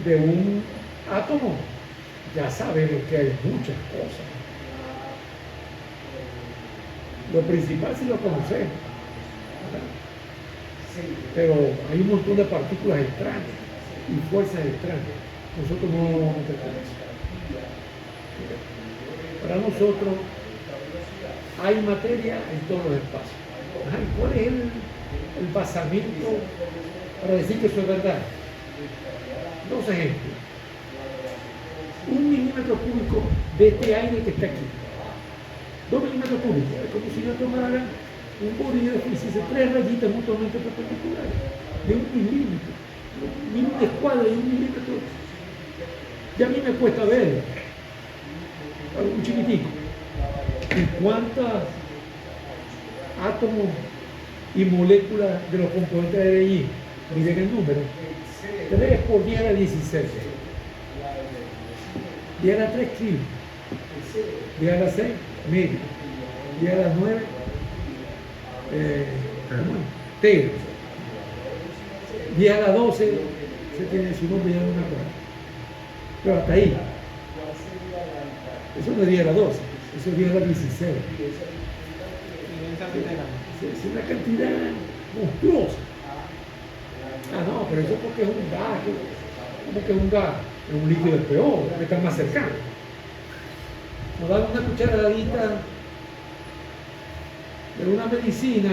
de un átomo, ya sabemos que hay muchas cosas. Lo principal sí lo conocemos, ¿verdad? Pero hay un montón de partículas extrañas y fuerzas extrañas. Nosotros no nos vamos a meter con eso. Para nosotros hay materia en todos los espacios. Ajá, ¿y cuál es el basamento para decir que eso es verdad? Dos ejemplos. 1 milímetro cúbico de este aire que está aquí. 2 milímetros cúbicos. Es como si yo tomara un bolígrafo y hiciese 3 rayitas mutuamente perpendiculares de 1 milímetro. Ni una escuadra de 1 milímetro. Ya a mí me cuesta ver un chiquitico. ¿Y cuántos átomos y moléculas de los componentes de allí? Miren el número. 3 por 10 a la 16. 10 a la 3 kilos. 10 a la 6, medio. 10 a la 9, tero. 10 a la 12, se tiene su nombre ya en una cosa. Pero hasta ahí. Eso no es 10 a la 12, eso es 10 a la 16. Es una cantidad monstruosa. Ah, no, pero eso es porque es un gas. ¿Cómo que es un gas? Es un líquido es peor, porque está más cercano. Nos dan una cucharadita de una medicina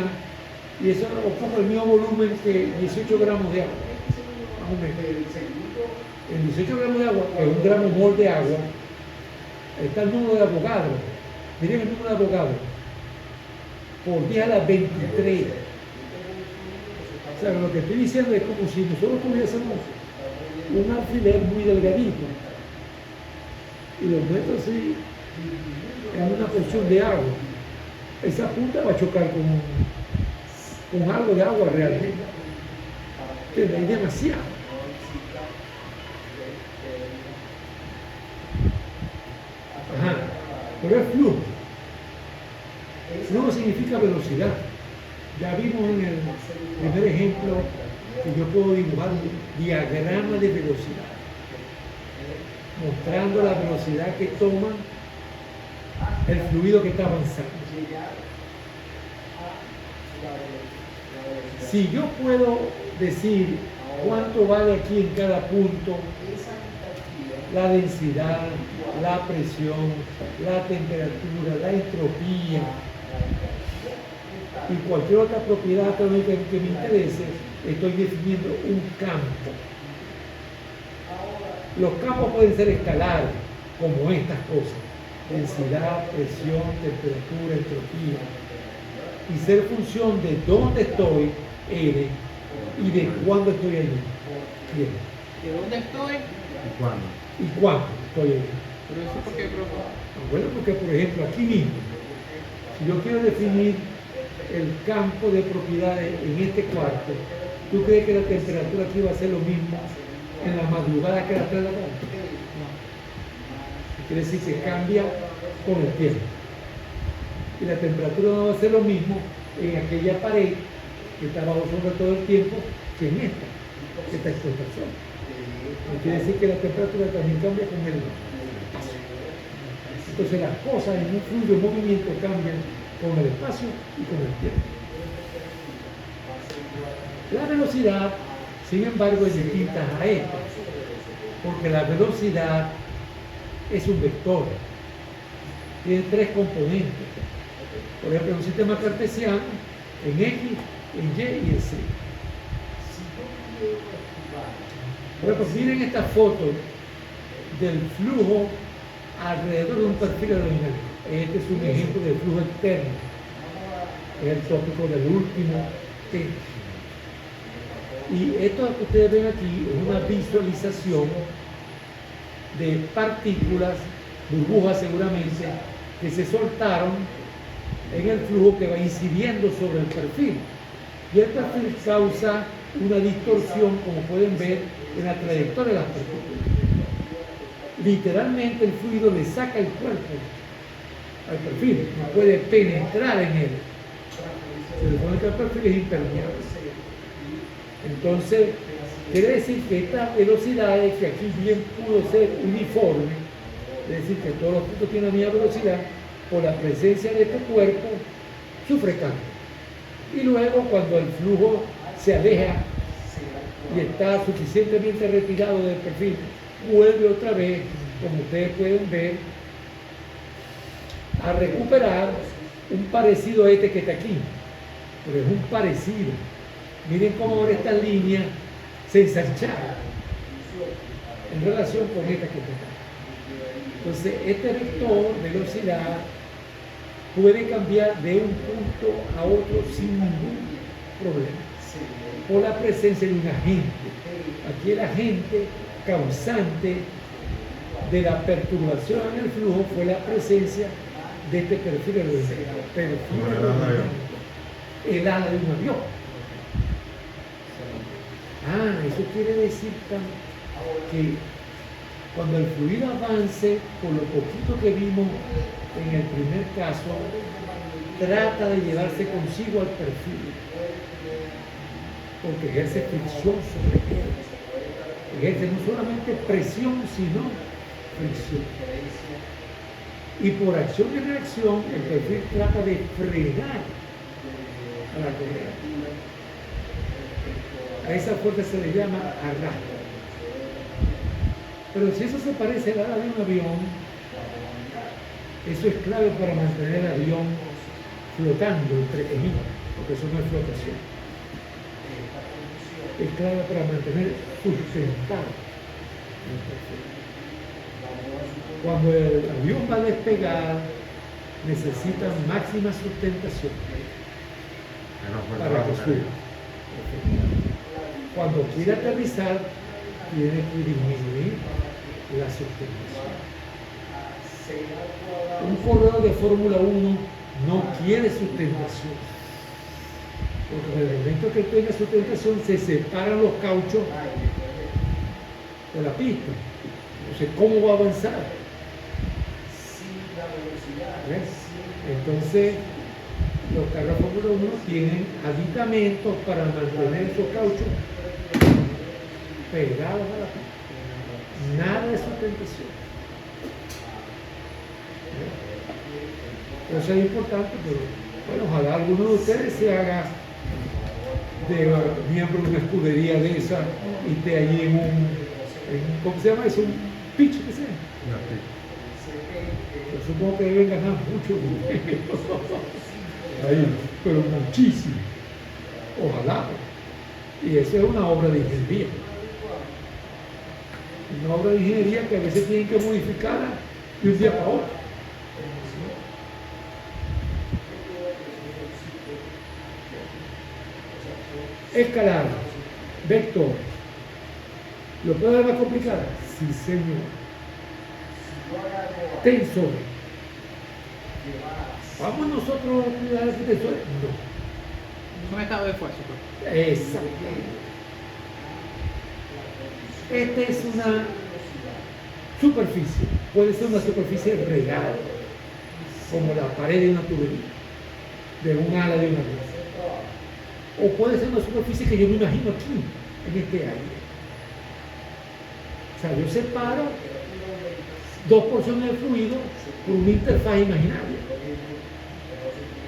y eso ocupa el mismo volumen que 18 gramos de agua. Más o menos. En 18 gramos de agua, que es un gramo mol de agua, está el número de Avogadro. Miren el número de Avogadro. Por 10 a la 23. O sea, lo que estoy diciendo es como si nosotros tuviésemos un alfiler muy delgadito y lo meto así en una porción de agua. Esa punta va a chocar con algo de agua realmente. Pero hay demasiado. Ajá, pero es flujo. Flujo significa velocidad. Ya vimos en el primer ejemplo que yo puedo dibujar un diagrama de velocidad, mostrando la velocidad que toma el fluido que está avanzando. Si yo puedo decir cuánto vale aquí en cada punto, la densidad, la presión, la temperatura, la entropía y cualquier otra propiedad atómica que me interese, estoy definiendo un campo. Los campos pueden ser escalares, como estas cosas: densidad, presión, temperatura, entropía, y ser función de dónde estoy, L, y de cuándo estoy allí. Bien. ¿De dónde estoy? ¿Y cuándo? ¿Y cuándo estoy allí? ¿Pero eso por qué, profe? Bueno, porque por ejemplo aquí mismo, si yo quiero definir el campo de propiedades en este cuarto, ¿tú crees que la temperatura aquí va a ser lo mismo en la madrugada que a las 3 de la tarde? No. Quiere decir que cambia con el tiempo. Y la temperatura no va a ser lo mismo en aquella pared que está bajo sombra todo el tiempo que en esta, que está expuesta al sol. Quiere decir que la temperatura también cambia con el espacio. Entonces las cosas en un fluido de movimiento cambian con el espacio y con el tiempo. La velocidad, sin embargo, es distinta a esta, porque la velocidad es un vector, tiene 3 componentes. Por ejemplo, en un sistema cartesiano, en X, en Y y en Z. Por ejemplo, miren esta foto del flujo alrededor de un perfil aerodinámico. Este es un ejemplo de flujo externo. Es el tópico del último tema. Y esto que ustedes ven aquí es una visualización de partículas, burbujas seguramente, que se soltaron en el flujo que va incidiendo sobre el perfil. Y el perfil causa una distorsión, como pueden ver, en la trayectoria de las partículas. Literalmente el fluido le saca el cuerpo al perfil, no puede penetrar en él. Se supone que el perfil es impermeable. Entonces, Quiere decir que estas velocidades, que aquí bien pudo ser uniforme, es decir, que todos los puntos tienen la misma velocidad, por la presencia de este cuerpo, sufre cambio. Y luego, cuando el flujo se aleja y está suficientemente retirado del perfil, vuelve otra vez, como ustedes pueden ver, a recuperar un parecido a este que está aquí. Pero es un parecido. Miren cómo ahora esta línea se ensancharon en relación con esta que está acá. Entonces, este vector velocidad puede cambiar de un punto a otro sin ningún problema, por la presencia de un agente. Aquí el agente causante de la perturbación en el flujo fue la presencia de este perfil aerodinámico, el ala de un avión. Eso quiere decir que cuando el fluido avance, por lo poquito que vimos en el primer caso, trata de llevarse consigo al perfil, porque ejerce fricción sobre él. Ejerce no solamente presión, sino fricción. Y por acción y reacción, el perfil trata de frenar a la correa. A esa fuerza se le llama arrastre. Pero si eso se parece al ala de un avión, eso es clave para mantener el avión flotando, entre comillas, porque eso no es flotación. Es clave para mantener sustentado el perfil. Cuando el avión va a despegar, necesita máxima sustentación para que suba. Cuando quiere aterrizar, tiene que disminuir la sustentación. Un corredor de Fórmula 1 no quiere sustentación, porque en el momento que tenga sustentación se separan los cauchos de la pista. Entonces, ¿cómo va a avanzar? ¿Ves? Entonces, los carros de Fórmula 1 tienen aditamentos para mantener esos cauchos pegados a la pista. Nada de sustentación. Eso es importante, pero bueno, ojalá alguno de ustedes se haga de miembro de una escudería de esa y esté allí en un ¿cómo se llama eso? Un pitch, ¿qué sea? Yo supongo que deben ganar mucho dinero ahí, pero muchísimo. Ojalá. Y eso es una obra de ingeniería. Una obra de ingeniería que a veces tienen que modificarla de un día para otro. Escalar, vector. ¿Lo puedo dar más complicado? Sí, señor. Tensor. ¿Vamos nosotros a estudiar ese tensor? No. Un estado de esfuerzo. Exacto. Esta es una superficie. Puede ser una superficie real, como la pared de una tubería, de un ala de una luz. O puede ser una superficie que yo me imagino aquí, en este aire. O sea, yo separo dos porciones de fluido por una interfaz imaginaria.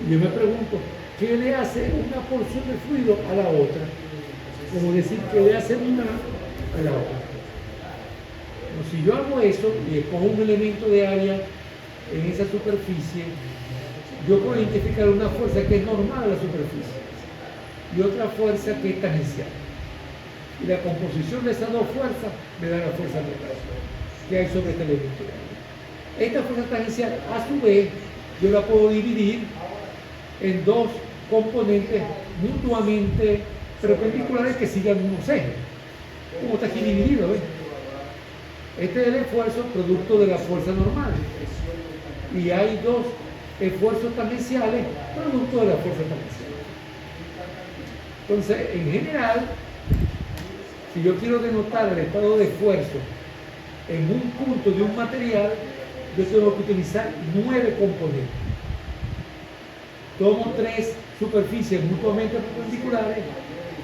Y yo me pregunto, ¿qué le hace una porción de fluido a la otra? Como decir, ¿qué le hace una a la otra? Bueno, si yo hago eso y escojo un elemento de área en esa superficie, yo puedo identificar una fuerza que es normal a la superficie y otra fuerza que es tangencial. Y la composición de esas dos fuerzas me da la fuerza normal que hay sobre este elemento de área. Esta fuerza tangencial, a su vez, yo la puedo dividir en dos componentes mutuamente perpendiculares que sigan unos ejes. Como está aquí dividido, ¿ves? Este es el esfuerzo producto de la fuerza normal. Y hay dos esfuerzos tangenciales producto de la fuerza tangencial. Entonces, en general, si yo quiero denotar el estado de esfuerzo en un punto de un material, yo tengo que utilizar 9 componentes. Tomo 3 superficies mutuamente perpendiculares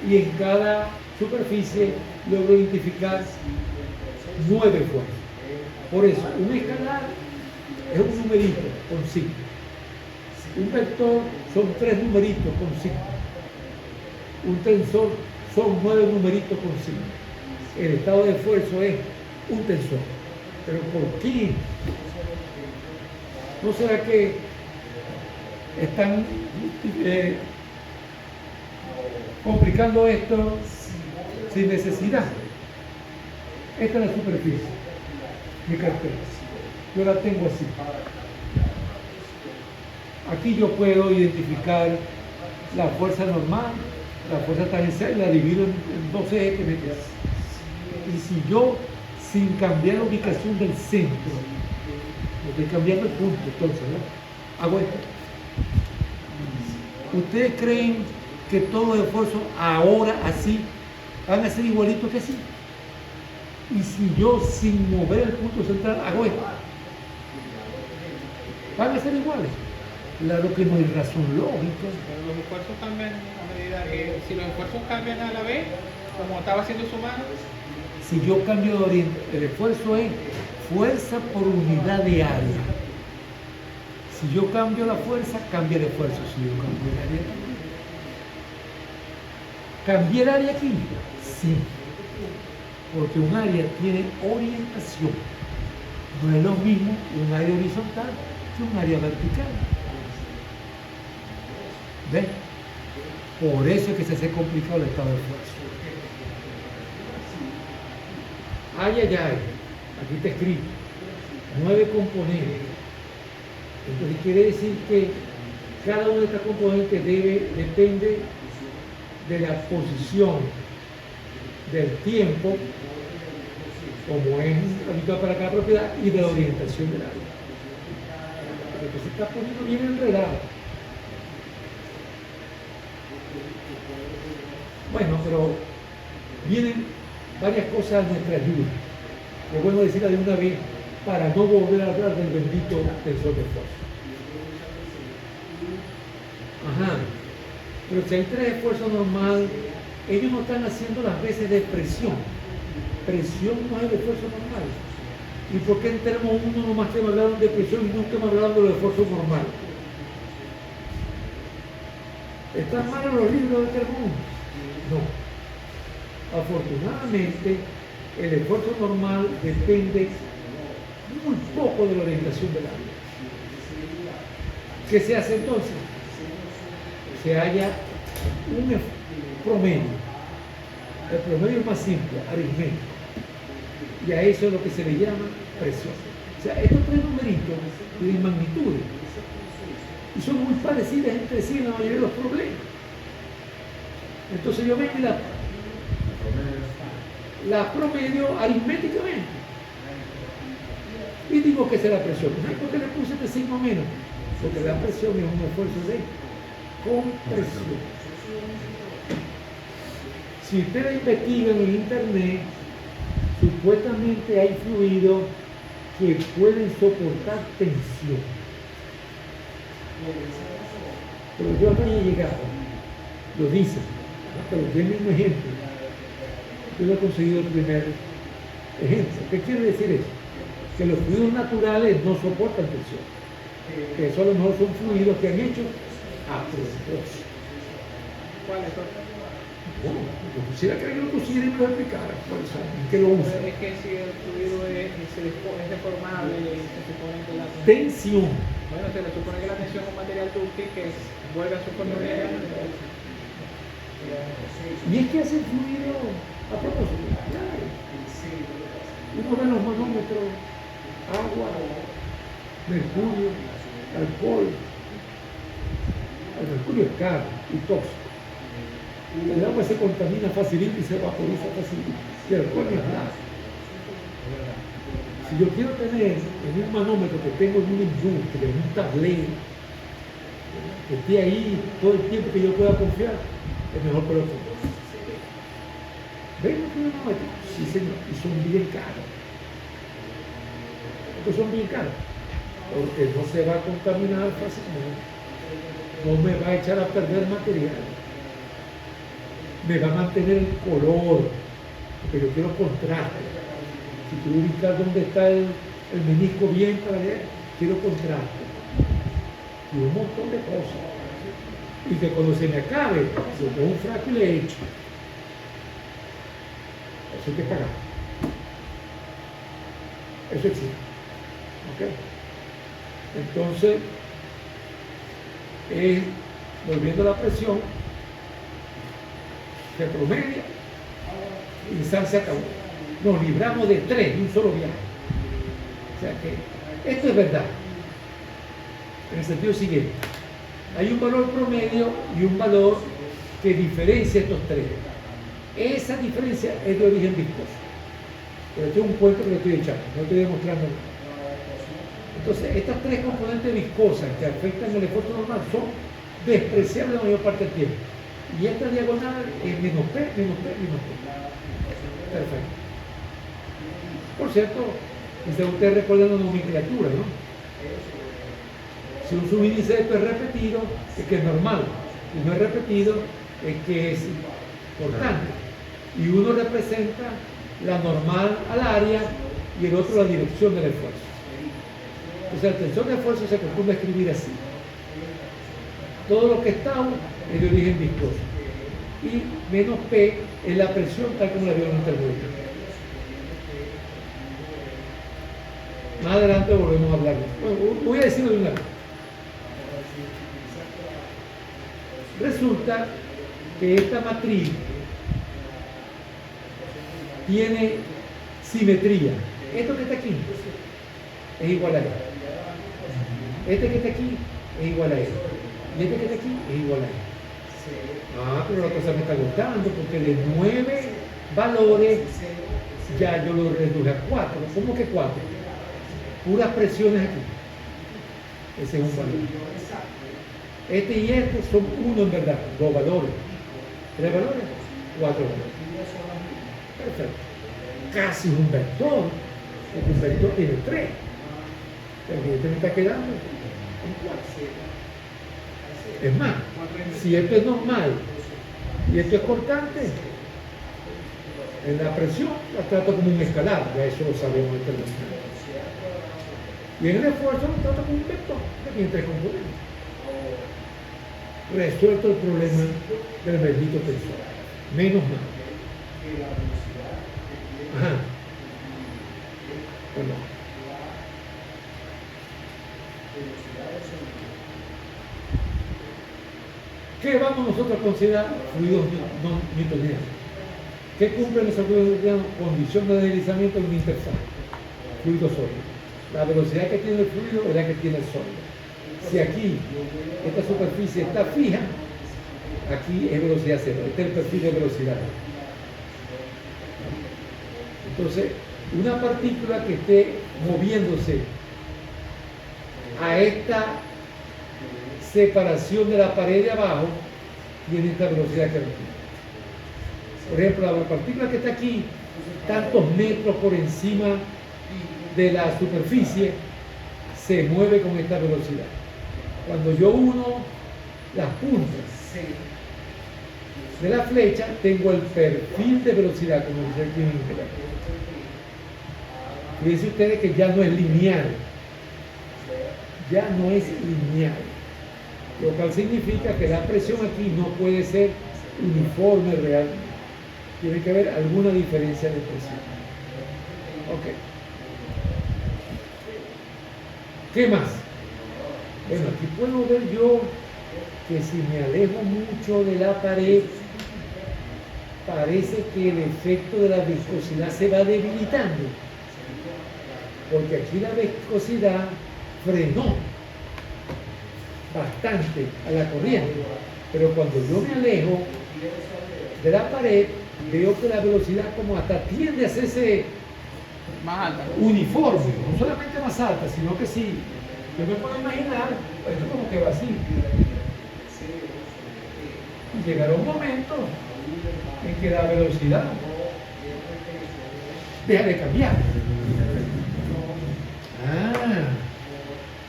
y en cada superficie logro identificar 9 fuerzas. Por eso, un escalar es un numerito con signo. Un vector son 3 numeritos con signo. Un tensor son 9 numeritos con signo. El estado de esfuerzo es un tensor. ¿Pero por qué? ¿No será que están complicando esto sin necesidad? Esta es la superficie, mi cartera. Yo la tengo así. Aquí yo puedo identificar la fuerza normal, la fuerza tangencial, y la divido en 2 ejes que me quedan. Y si yo, sin cambiar la ubicación del centro, estoy cambiando el punto, entonces, ¿no? Hago esto. ¿Ustedes creen que todos los esfuerzos ahora así van a ser igualitos que así? Y si yo, sin mover el punto central, hago esto, ¿van a ser iguales? Claro que no hay razón lógica. Pero los esfuerzos cambian a medida que, si los esfuerzos cambian a la vez, como estaba haciendo su mano. Si yo cambio de orientación, el esfuerzo es fuerza por unidad de área. Si yo cambio la fuerza, cambia el esfuerzo. Si yo cambio el área, ¿cambiar área aquí? Sí. Porque un área tiene orientación. No es lo mismo un área horizontal que un área vertical. ¿Ven? Por eso es que se hace complicado el estado de esfuerzo. Ay, ay, ay. Aquí está escrito. 9 componentes. Entonces quiere decir que cada una de estas componentes depende de la posición del tiempo, como es habitual para cada propiedad, y de la orientación del área. Entonces se está poniendo bien enredado. Bueno, pero vienen varias cosas a nuestra ayuda. Es bueno decirla de una vez para no volver a hablar del bendito tensor de fuerza. Ajá. Pero si hay 3 esfuerzos normales, ellos no están haciendo las veces de presión. Presión no es el esfuerzo normal. ¿Y por qué en termo 1 nomás que me hablaron de presión y nunca me hablaron de los esfuerzos normales? ¿Están mal en los libros de termo 1? No. Afortunadamente, el esfuerzo normal depende muy poco de la orientación del área. ¿Qué se hace entonces? Se halla un promedio. El promedio es más simple, aritmético. Y a eso es lo que se le llama presión. O sea, estos 3 numeritos tienen magnitudes y son muy parecidas entre sí en la mayoría de los problemas. Entonces yo vengo y la promedio aritméticamente y digo que es la presión. ¿Por qué le puse este signo menos? Porque la presión es un esfuerzo de compresión. Si ustedes investigan en internet, supuestamente hay fluidos que pueden soportar tensión. Pero yo no he llegado, lo dicen, pero denme un ejemplo. Yo lo he conseguido el primer ejemplo. ¿Qué quiere decir eso? Que los fluidos naturales no soportan tensión. Que eso a lo mejor son fluidos que han hecho a propósito. ¿Cuál es? Bueno, yo quisiera que alguien lo pusiera y me lo explicara. Por eso, ¿en qué lo usa? Es que si el fluido es deformable y se supone que la Tensión. bueno, se le supone que la tensión es un material dúctil que vuelve a su forma original. Y es que hace el fluido a propósito. Claro. Uno ve los manómetros, agua, mercurio, alcohol. El mercurio es caro y tóxico. El agua se contamina facilito y se vaporiza facilito. Y el alcohol es nada. Si yo quiero tener en un manómetro que tengo en una industria, en un tablero, que esté ahí todo el tiempo que yo pueda confiar, es mejor que lo ponga. ¿Ven los manómetros? Sí, señor, y son bien caros. Estos son bien caros, porque no se va a contaminar fácilmente, no me va a echar a perder material. me va a mantener el color, porque yo quiero contraste. Si quiero ubicar dónde está el menisco bien para leer, quiero contraste. Y un montón de cosas. Y que cuando se me acabe, yo pongo un frasco y le echo. Eso hay que pagar. Eso existe. ¿Ok? Entonces, volviendo a la presión, se promedia y se acabó. Nos libramos de 3 de un solo viaje. O sea que esto es verdad. En el sentido siguiente. Hay un valor promedio y un valor que diferencia estos 3. Esa diferencia es de origen viscoso. Pero este es un cuento que le estoy echando, no estoy demostrando nada. Entonces, estas 3 componentes viscosas que afectan el esfuerzo normal son despreciables la mayor parte del tiempo. Y esta diagonal es menos P, menos P, menos P. Perfecto. Por cierto, quizás ustedes recuerdan la nomenclatura, ¿no? Si un subíndice de esto es repetido, es que es normal. Si no es repetido, es que es importante. Y uno representa la normal al área y el otro la dirección del esfuerzo. O sea, la tensión de esfuerzo se acostumbra a escribir así. Todo lo que está es de origen viscoso. Y menos P es la presión tal como la vieron en el termómetro. Más adelante volvemos a hablar de eso. Bueno, voy a decirlo de una vez. Resulta que esta matriz tiene simetría. Esto que está aquí es igual a él. Este que está aquí es igual a él. Y este que está aquí es igual a él. Ah, pero la cosa me está gustando porque de 9 valores ya yo lo reduje a 4. ¿Cómo que 4? Puras presiones aquí. Ese es un valor. Este y este son 1 en verdad, 2 valores. 3 valores, 4 valores. Perfecto. Casi un vector, porque un vector tiene 3. Pero este me está quedando en 4. Es más, si esto es normal y esto es cortante, en la presión la trato como un escalar, ya eso lo sabemos en termodinámica. Y en el esfuerzo lo trato como un vector, que tiene 3 componentes. Resuelto el problema del bendito tensor. Menos mal. Ajá. Perdón. ¿Qué vamos nosotros a considerar fluidos no newtonianos? ¿Qué cumplen esos fluidos newtonianos? Condición de deslizamiento en un interfaz. Fluido sólido. La velocidad que tiene el fluido es la que tiene el sólido. Si aquí esta superficie está fija, aquí es velocidad cero. Este es el perfil de velocidad. Entonces, una partícula que esté moviéndose a esta separación de la pared de abajo tiene esta velocidad que requiere. Por ejemplo, la partícula que está aquí, tantos metros por encima de la superficie, se mueve con esta velocidad. Cuando yo uno las puntas de la flecha, tengo el perfil de velocidad, como dice aquí en inglés. Fíjense ustedes que ya no es lineal. Ya no es lineal. Lo cual significa que la presión aquí no puede ser uniforme realmente. Tiene que haber alguna diferencia de presión. Ok. ¿Qué más? Bueno, aquí puedo ver yo que si me alejo mucho de la pared, parece que el efecto de la viscosidad se va debilitando. Porque aquí la viscosidad frenó bastante a la corriente. Pero cuando yo me alejo de la pared, veo que la velocidad como hasta tiende a hacerse más alta. Uniforme, no solamente más alta, sino que sí. Yo me puedo imaginar, esto como que va así. Y llegará un momento en que la velocidad deja de cambiar.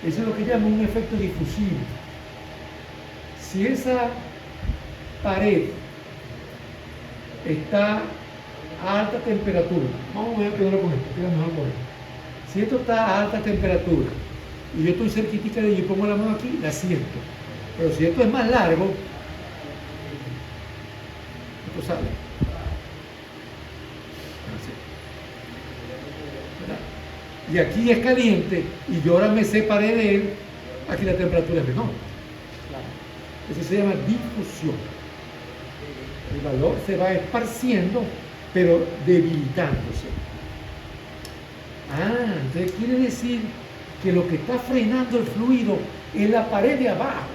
Eso es lo que llaman un efecto difusivo. Si esa pared está a alta temperatura. Vamos a ver qué con esto, queda mejor con esto. Si esto está a alta temperatura y yo estoy cerquita de ella y pongo la mano aquí, la siento. Pero si esto es más largo, esto sale. Así. ¿Verdad? Y aquí es caliente y yo ahora me separé de él, aquí la temperatura es menor. Eso se llama difusión. El valor se va esparciendo, pero debilitándose. Entonces quiere decir que lo que está frenando el fluido es la pared de abajo,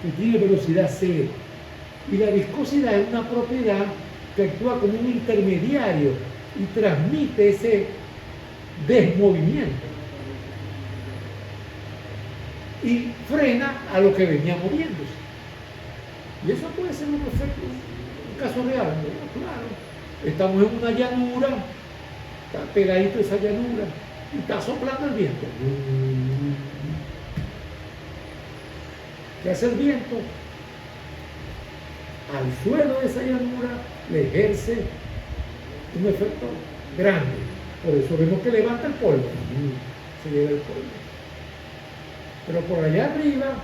que tiene velocidad cero. Y la viscosidad es una propiedad que actúa como un intermediario y transmite ese desmovimiento. Y frena a lo que venía moviéndose. Y eso puede ser un efecto, un caso real, ¿no? Claro. Estamos en una llanura, está pegadito esa llanura, y está soplando el viento. ¿Qué hace el viento? Al suelo de esa llanura le ejerce un efecto grande. Por eso vemos que levanta el polvo. Se lleva el polvo. Pero por allá arriba,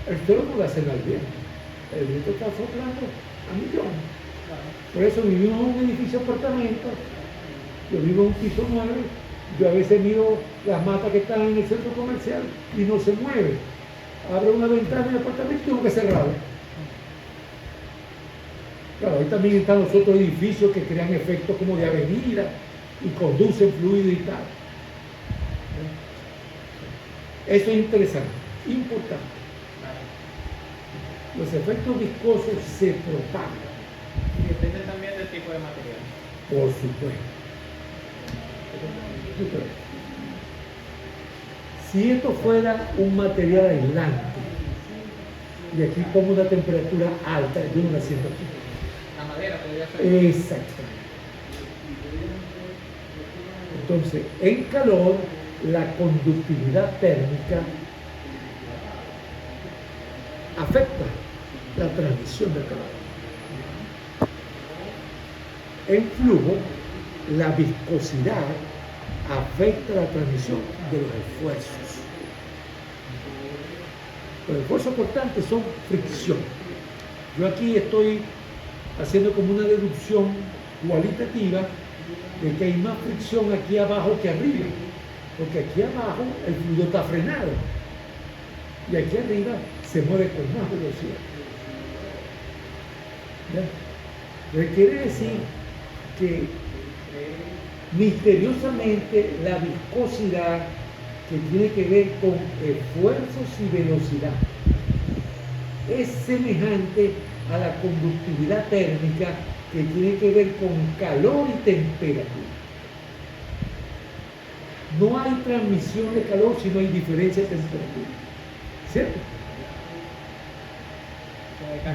el suelo no le hace nada al viento. El viento está soplando a millones. Por eso vivimos en un edificio de apartamentos. Yo vivo en un piso 9. Yo a veces miro las matas que están en el centro comercial y no se mueve. Abro una ventana en el apartamento y tengo que cerrarla. Claro, ahí también están los otros edificios que crean efectos como de avenida y conducen fluido y tal. Eso es interesante, importante. Los efectos viscosos se propagan. Y depende también del tipo de material. Por supuesto. Si esto fuera un material aislante, y aquí pongo una temperatura alta, yo no la siento aquí. La madera podría ser. Exactamente. Entonces, en calor, la conductividad térmica afecta la transmisión del calor. En flujo, la viscosidad afecta la transmisión de los esfuerzos. Los esfuerzos cortantes son fricción. Yo aquí estoy haciendo como una deducción cualitativa de que hay más fricción aquí abajo que arriba, porque aquí abajo el fluido está frenado y aquí arriba se mueve con más velocidad. Entonces quiere decir que misteriosamente la viscosidad, que tiene que ver con esfuerzos y velocidad, es semejante a la conductividad térmica, que tiene que ver con calor y temperatura. No hay transmisión de calor si no hay diferencia de temperatura, ¿cierto?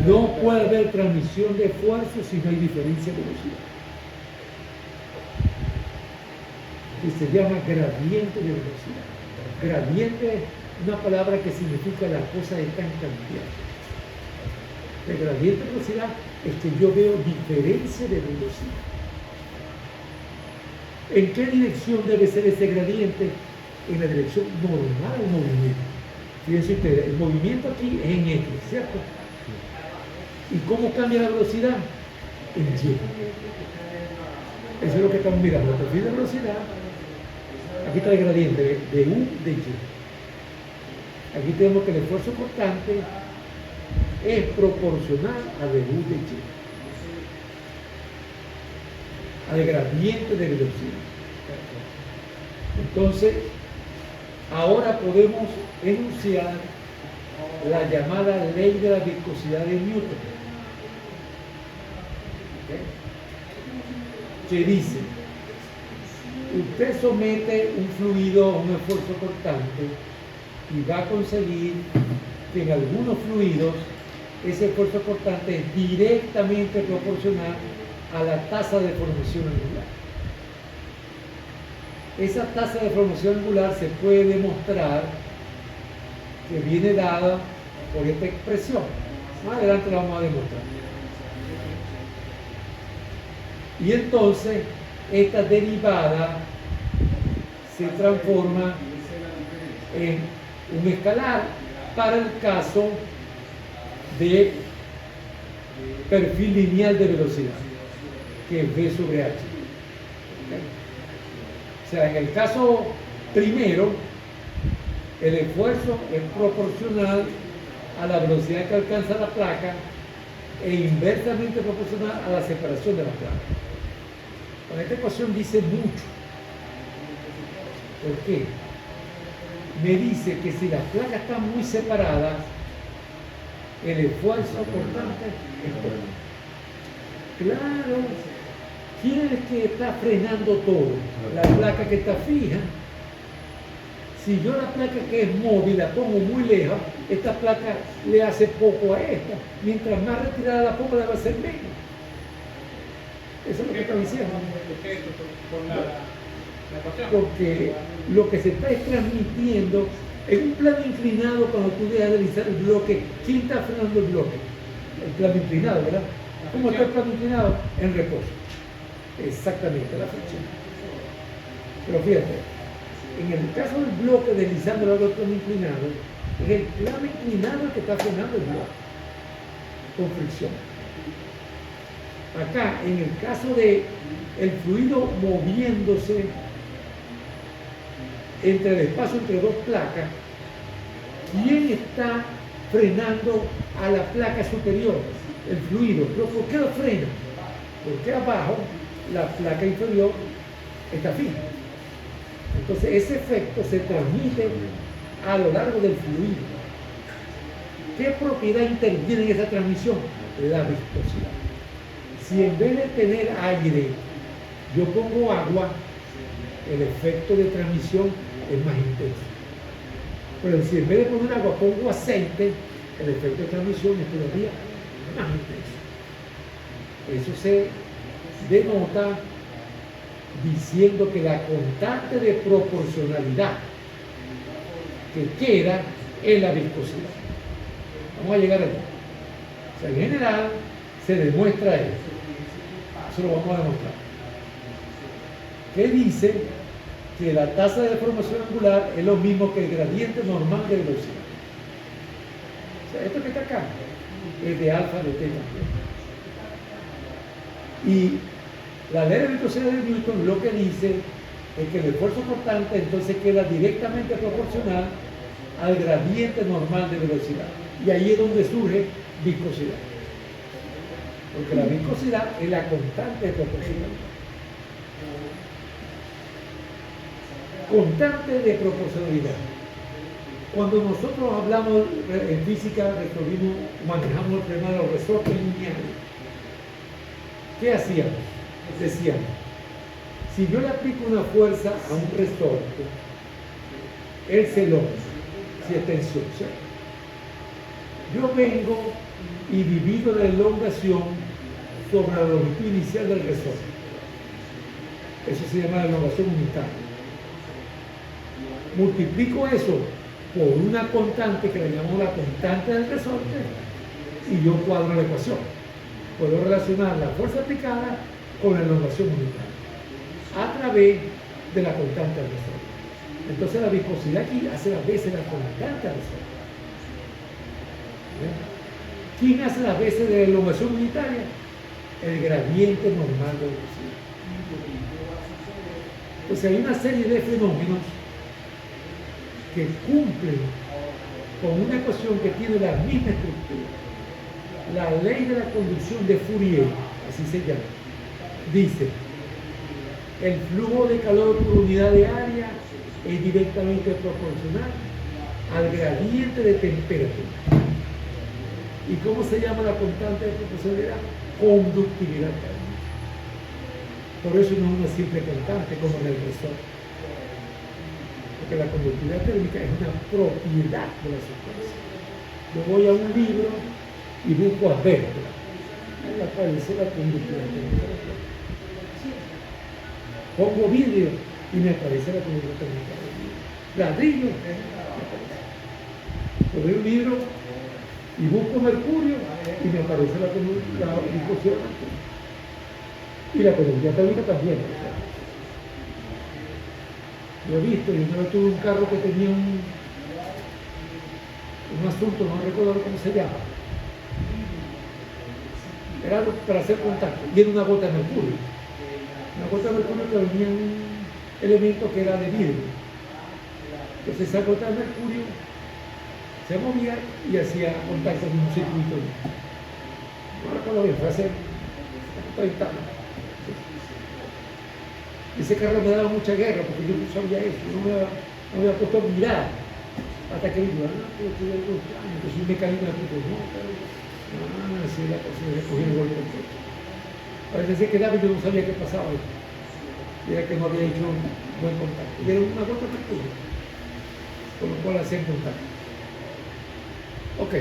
No puede haber transmisión de esfuerzo si no hay diferencia de velocidad. Y se llama gradiente de velocidad. Gradiente es una palabra que significa las cosas están cambiando. El gradiente de velocidad es que yo veo diferencia de velocidad. ¿En qué dirección debe ser ese gradiente? En la dirección normal del movimiento. Fíjense ustedes, el movimiento aquí es en X, ¿cierto? ¿Y cómo cambia la velocidad? En Y. Eso es lo que estamos mirando. El perfil de velocidad. Aquí está el gradiente de U de Y. Aquí tenemos que el esfuerzo cortante es proporcional a de U de Y. Al gradiente de velocidad. Entonces, ahora podemos enunciar la llamada ley de la viscosidad de Newton. Que dice, usted somete un fluido a un esfuerzo cortante y va a conseguir que en algunos fluidos ese esfuerzo cortante es directamente proporcional a la tasa de formación angular. Esa tasa de formación angular se puede demostrar que viene dada por esta expresión. Más adelante la vamos a demostrar. Y entonces esta derivada se transforma en un escalar para el caso de perfil lineal de velocidad, que es V sobre H. ¿Okay? O sea, en el caso primero, el esfuerzo es proporcional a la velocidad que alcanza la placa e inversamente proporcional a la separación de la placa. Bueno, esta ecuación dice mucho. ¿Por qué? Me dice que si las placas están muy separadas, el esfuerzo cortante es poco. Claro, ¿quién es el que está frenando todo? La placa que está fija. Si yo la placa que es móvil la pongo muy lejos, esta placa le hace poco a esta. Mientras más retirada la pongo, le va a hacer menos. Eso es lo que está diciendo. Por la ecuación. Porque lo que se está es transmitiendo en un plano inclinado. Cuando tú dejas de deslizar el bloque, ¿quién está frenando el bloque? El plano inclinado, ¿verdad? ¿Cómo está el plano inclinado? En reposo. Exactamente, la fricción. Pero fíjate, en el caso del bloque deslizando el plano inclinado, es el plano inclinado el que está frenando el bloque con fricción. Acá, en el caso de el fluido moviéndose entre el espacio entre dos placas, ¿quién está frenando a la placa superior? El fluido. ¿Pero por qué lo frena? Porque abajo la placa inferior está fija. Entonces ese efecto se transmite a lo largo del fluido. ¿Qué propiedad interviene en esa transmisión? La viscosidad. Si en vez de tener aire yo pongo agua, el efecto de transmisión es más intenso. Pero si en vez de poner agua pongo aceite, el efecto de transmisión es todavía más intenso. Eso se denota diciendo que la constante de proporcionalidad que queda es la viscosidad. Vamos a llegar allí. O sea, en general se demuestra eso. Eso lo vamos a demostrar. Que dice que la tasa de deformación angular es lo mismo que el gradiente normal de velocidad. O sea, esto que está acá es de alfa de t también. Y la ley de viscosidad de Newton lo que dice es que el esfuerzo cortante entonces queda directamente proporcional al gradiente normal de velocidad. Y ahí es donde surge viscosidad. Porque la viscosidad es la constante de proporcionalidad. Constante de proporcionalidad. Cuando nosotros hablamos en física, manejamos el problema de los resortes lineales. ¿Qué hacíamos? Decíamos, si yo le aplico una fuerza a un resorte, él se logra, si es tensión, ¿cierto? Yo vengo y divido la elongación sobre la longitud inicial del resorte. Eso se llama la elongación unitaria. Multiplico eso por una constante que le llamamos la constante del resorte y yo cuadro la ecuación. Puedo relacionar la fuerza aplicada con la elongación unitaria a través de la constante del resorte. Entonces la viscosidad aquí hace las veces la constante del resorte. ¿Quién hace las veces de la elongación unitaria? El gradiente normal de velocidad. Entonces hay una serie de fenómenos que cumplen con una ecuación que tiene la misma estructura. La ley de la conducción de Fourier, así se llama, dice: el flujo de calor por unidad de área es directamente proporcional al gradiente de temperatura. ¿Y cómo se llama la constante de proporcionalidad? Conductividad térmica. Por eso no es una simple constante como en el resorte. Porque la conductividad térmica es una propiedad de la sustancia. Yo voy a un libro y busco asbesto. Ahí aparece la conductividad térmica. Pongo vidrio y me aparece la conductividad térmica. Ladrillo, me aparece. Yo veo un libro y busco mercurio y me aparece la viscosidad. Y la telemetría térmica también. O sea, yo he visto, yo una vez tuve un carro que tenía un asunto, no recuerdo cómo se llama. Era algo para hacer contacto, y era una gota de mercurio. Una gota de mercurio que venía en un elemento que era de vidrio. Entonces esa gota de mercurio se movía y hacía contacto en un circuito. No recuerdo bien, fue hace 30 años. Ese carro me daba mucha guerra porque yo no sabía eso, no me había puesto a mirar hasta que digo, entonces yo me caí en la puta, no, sí, la cosa de recoger el golpe. A veces se quedaba y yo no sabía qué pasaba. Y era que no había hecho un buen contacto. Y era una gota de mercurio, con lo cual hacían contacto. Ok.